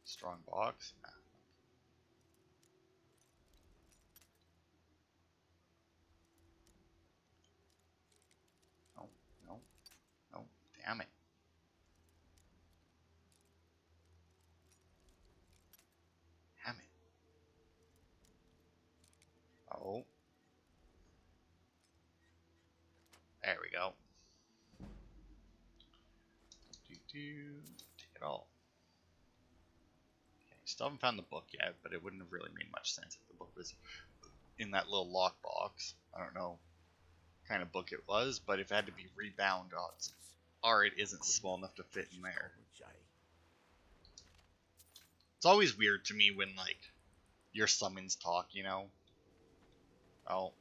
strong box. Nah. No, no, no, damn it. Damn it. Oh. There we go. Take it all. Okay, still haven't found the book yet, but it wouldn't have really made much sense if the book was in that little lockbox. I don't know what kind of book it was, but if it had to be rebound odds. art isn't small enough to fit in there. It's always weird to me when, like, your summons talk, you know? Oh,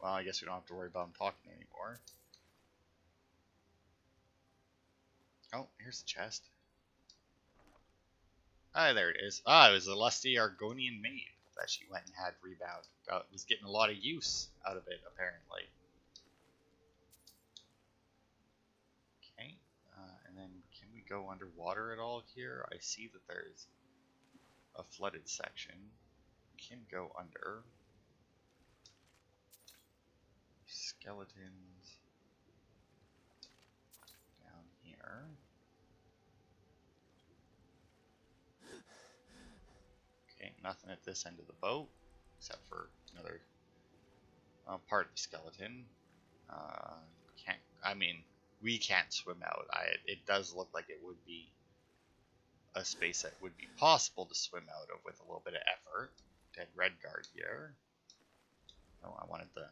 well, I guess we don't have to worry about him talking anymore. Oh, here's the chest. Ah, there it is. Ah, it was a lusty Argonian maid that she went and had rebound. Was getting a lot of use out of it, apparently. Okay, and then can we go underwater at all here? I see that there's a flooded section. We can go under. Skeletons down here. Okay, nothing at this end of the boat, except for another part of the skeleton. We can't swim out. It does look like it would be a space that would be possible to swim out of with a little bit of effort. Dead red guard here. Oh, I wanted the...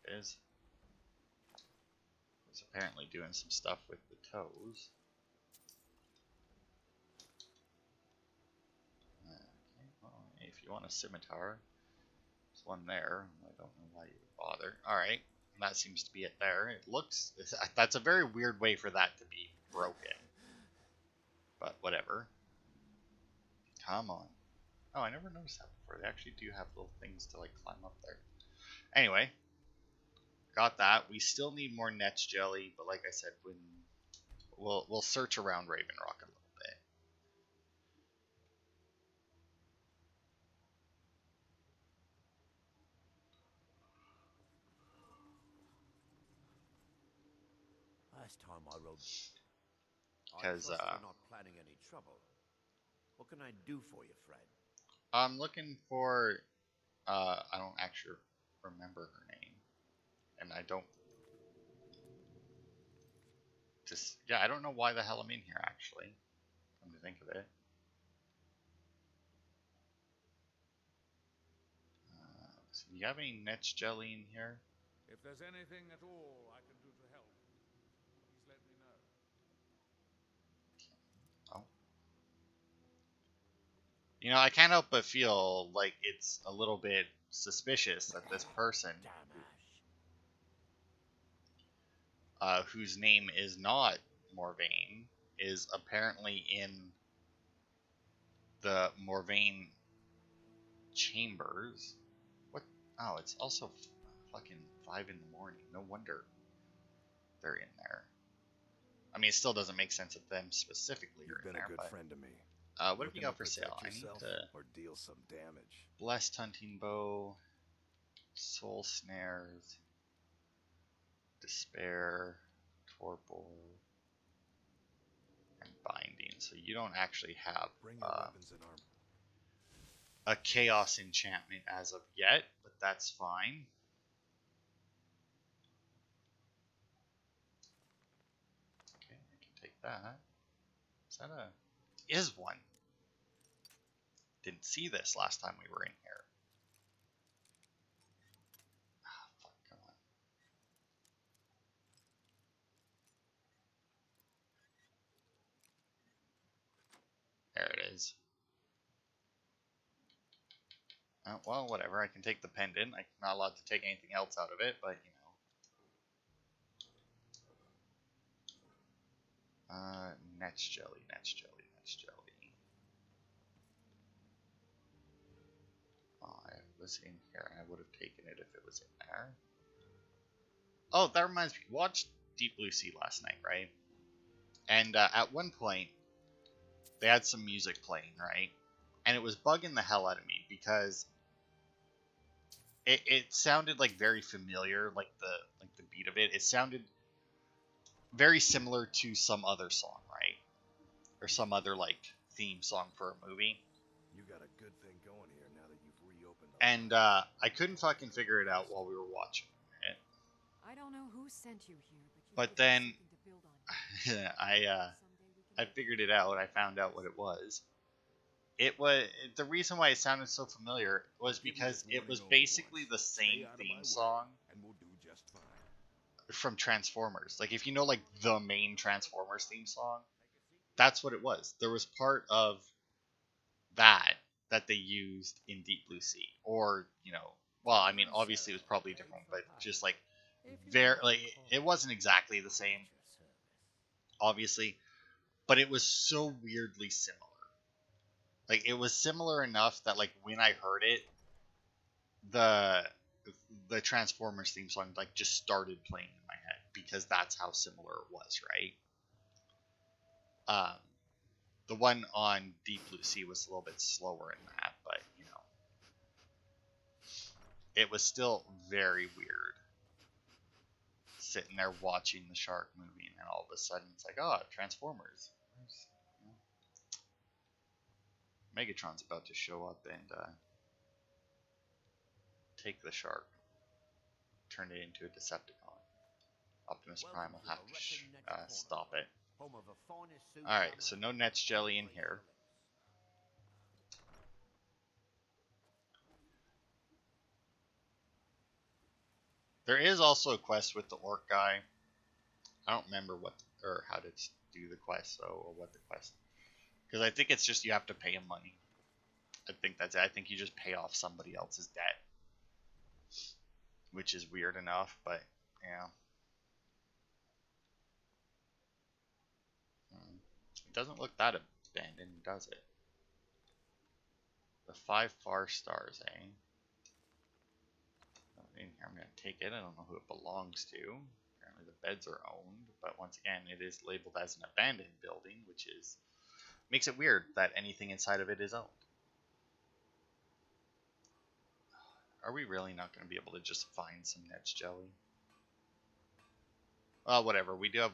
It is. It's apparently doing some stuff with the toes. Okay, well, if you want a scimitar, there's one there. I don't know why you would bother. Alright, that seems to be it there. It looks... That's a very weird way for that to be broken. But whatever. Come on. Oh, I never noticed that before. They actually do have little things to, like, climb up there. Anyway. Got that. We still need more Netch jelly, but like I said, when we'll search around Raven Rock a little bit. Last time I rode... Because, I trust you're not planning any trouble. What can I do for you, friend? I'm looking for... I don't actually remember her name. And I don't... Yeah, I don't know why the hell I'm in here, actually. Come to think of it. So do you have any Netch jelly in here? If there's anything at all I can do to help, please let me know. Oh. You know, I can't help but feel like it's a little bit suspicious that this person, whose name is not Morvain, is apparently in the Morvain chambers. What? Oh, it's also fucking 5 in the morning. No wonder they're in there. I mean, it still doesn't make sense that them specifically are in there. You've been a good friend to me. What have you got for sale? I need to... Or deal some damage. Blessed Hunting Bow, Soul Snares, Despair, Torpor, and Binding. So you don't actually have a Chaos enchantment as of yet, but that's fine. Okay, I can take that. Is that a... Is one. Didn't see this last time we were in here. Ah, fuck, come on. There it is. Well, whatever. I can take the pendant. I'm not allowed to take anything else out of it, but, you know. Netch jelly, Netch jelly, Netch jelly. Oh, I was in here, and I would have taken it if it was in there. Oh, that reminds me. Watched Deep Blue Sea last night, right? And at one point, they had some music playing, right? And it was bugging the hell out of me because it sounded like very familiar, like the beat of it. It sounded very similar to some other song, right? Or some other like theme song for a movie. You got a good thing going here now that you've reopened. And I couldn't fucking figure it out while we were watching it. I don't know who sent you here, but then I figured it out. I found out what it was. It was the reason why it sounded so familiar was because it was basically the same theme song from Transformers. Like, if you know, like, the main Transformers theme song, that's what it was. There was part of that they used in Deep Blue Sea. Or, you know, well, I mean, obviously it was probably different, but just, like, like, it wasn't exactly the same, obviously, but it was so weirdly similar. Like, it was similar enough that, like, when I heard it, the Transformers theme song, like, just started playing in my head, because that's how similar it was, right? The one on Deep Blue Sea was a little bit slower in that, but, you know, it was still very weird sitting there watching the shark movie, and then all of a sudden it's like, oh, Transformers. Megatron's about to show up and take the shark, turn it into a Decepticon. Optimus Prime will have to stop it. Alright, so no Nets Jelly in here. There is also a quest with the orc guy. I don't remember what or how to do the quest, or what the quest. Because I think it's just you have to pay him money. I think that's it. I think you just pay off somebody else's debt. Which is weird enough, but yeah. It doesn't look that abandoned, does it? The 5 far stars, eh? In here, I'm going to take it. I don't know who it belongs to. Apparently the beds are owned, but once again, it is labeled as an abandoned building, which is makes it weird that anything inside of it is owned. Are we really not going to be able to just find some Nets Jelly? Well, whatever. We do have...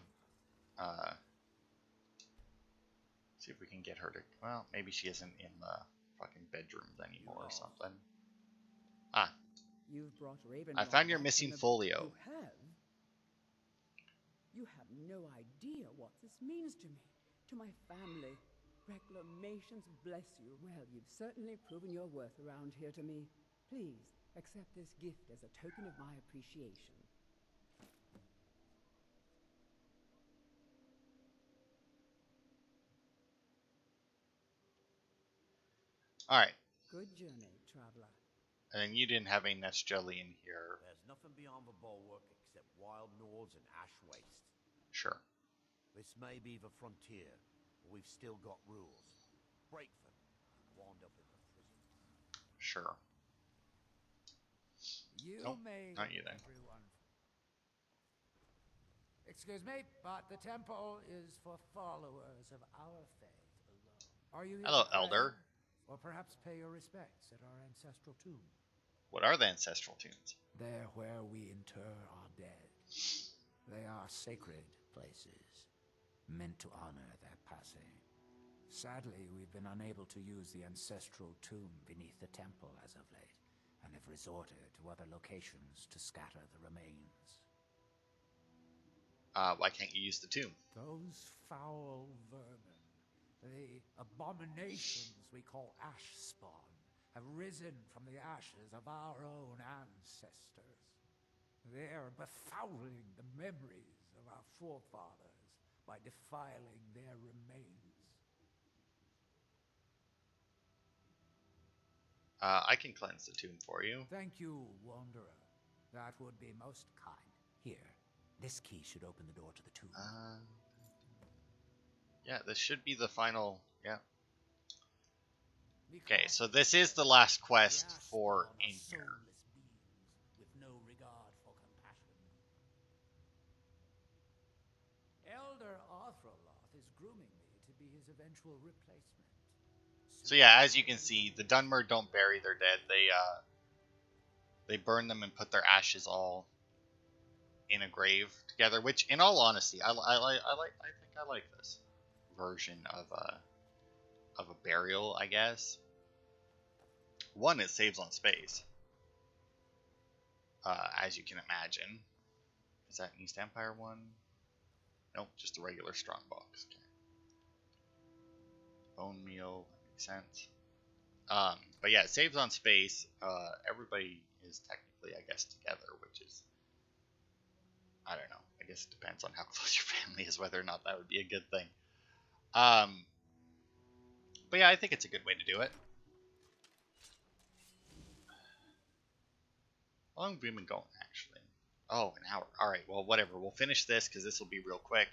see if we can get her to... Well, maybe she isn't in the fucking bedrooms anymore or something. Ah. You've brought Raven I found your missing folio. You have no idea what this means to me, to my family. Reclamations bless you. Well, you've certainly proven your worth around here to me. Please, accept this gift as a token of my appreciation. Alright. Good journey, traveler. And you didn't have a Nest Jelly in here. There's nothing beyond the bulwark except wild Nords and ash waste. Sure. This may be the frontier, but we've still got rules. Break them, and wind up in the prison. Sure. You may not you then. Everyone. Excuse me, but the temple is for followers of our faith alone. Are you here Hello, to pray? Elder. Or perhaps pay your respects at our ancestral tomb? What are the ancestral tombs? They're where we inter our dead. They are sacred places, meant to honor their passing. Sadly, we've been unable to use the ancestral tomb beneath the temple as of late, and have resorted to other locations to scatter the remains. Why can't you use the tomb? Those foul vermin, the abominations we call ash spawn, have risen from the ashes of our own ancestors. They're befouling the memories of our forefathers by defiling their remains. I can cleanse the tomb for you. Thank you, Wanderer. That would be most kind. Here, this key should open the door to the tomb. Yeah, this should be the final... Yeah. Okay, so this is the last quest for in here. With no regard for compassion. Elder Arthroloth is grooming me to be his eventual replacement. So yeah, as you can see, the Dunmer don't bury their dead. They burn them and put their ashes all in a grave together. Which, in all honesty, I think I like this version of a burial, I guess. One, it saves on space, as you can imagine. Is that an East Empire one? Nope, just a regular strongbox. Okay. Bone meal, that makes sense. But yeah, it saves on space. Everybody is technically, I guess, together, which is I don't know. I guess it depends on how close your family is, whether or not that would be a good thing. But yeah, I think it's a good way to do it. How long have we been going, actually? Oh, an hour. Alright, well, whatever. We'll finish this, because this will be real quick.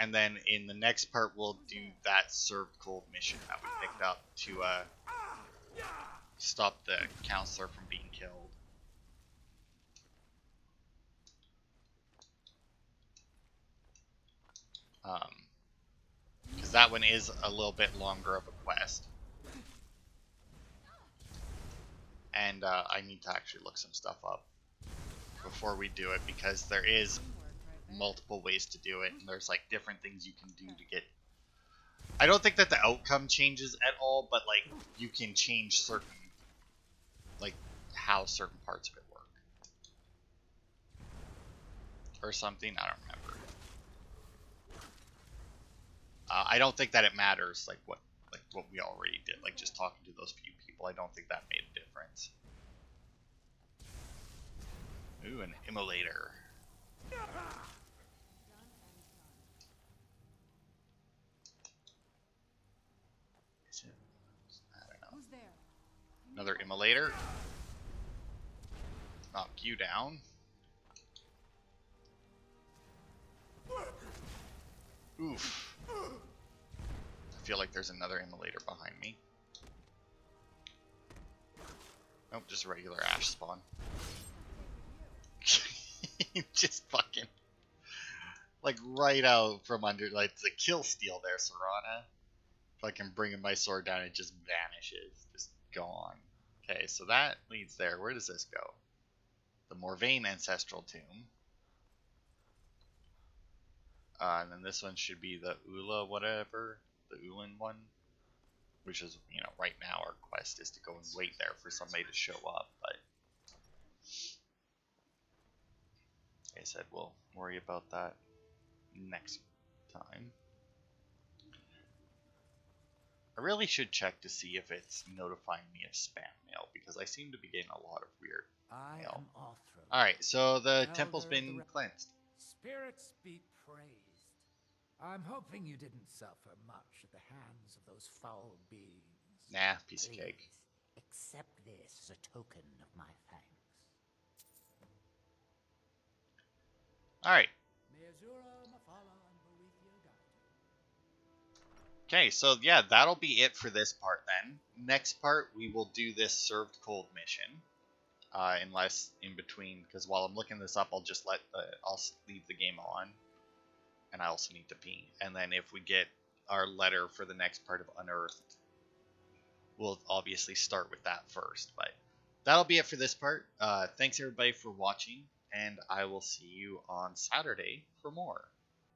And then in the next part, we'll do that served cold mission that we picked up to stop the counselor from being killed. Because that one is a little bit longer of a quest. And I need to actually look some stuff up before we do it, because there is multiple ways to do it, and there's like different things you can do to get. I don't think that the outcome changes at all, but like you can change certain, like how certain parts of it work or something. I don't remember. I don't think that it matters like what we already did, like just talking to those few people. I don't think that made a difference. Ooh, an immolator. I don't know. Another immolator. Knock you down. Oof. I feel like there's another immolator behind me. Nope, just a regular ash spawn. Just fucking like right out from under, like the kill steal there, Serana. Fucking bringing my sword down, it just vanishes, just gone. Okay, so that leads there. Where does this go? The Morvain Ancestral Tomb. And then this one should be the Ula whatever, the Ulan one. Which is, you know, right now our quest is to go and wait there for somebody to show up, but like I said, we'll worry about that next time. I really should check to see if it's notifying me of spam mail, because I seem to be getting a lot of weird mail. Alright, so the temple's been cleansed. Spirits be praised. I'm hoping you didn't suffer much at the hands of those foul beings. Nah, piece of cake. Accept this as a token of my thanks. Alright. Okay, so yeah, that'll be it for this part then. Next part, we will do this served cold mission. Unless in between, because while I'm looking this up, I'll just I'll leave the game on. And I also need to pee. And then if we get our letter for the next part of Unearthed, we'll obviously start with that first. But that'll be it for this part. Thanks everybody for watching, and I will see you on Saturday for more.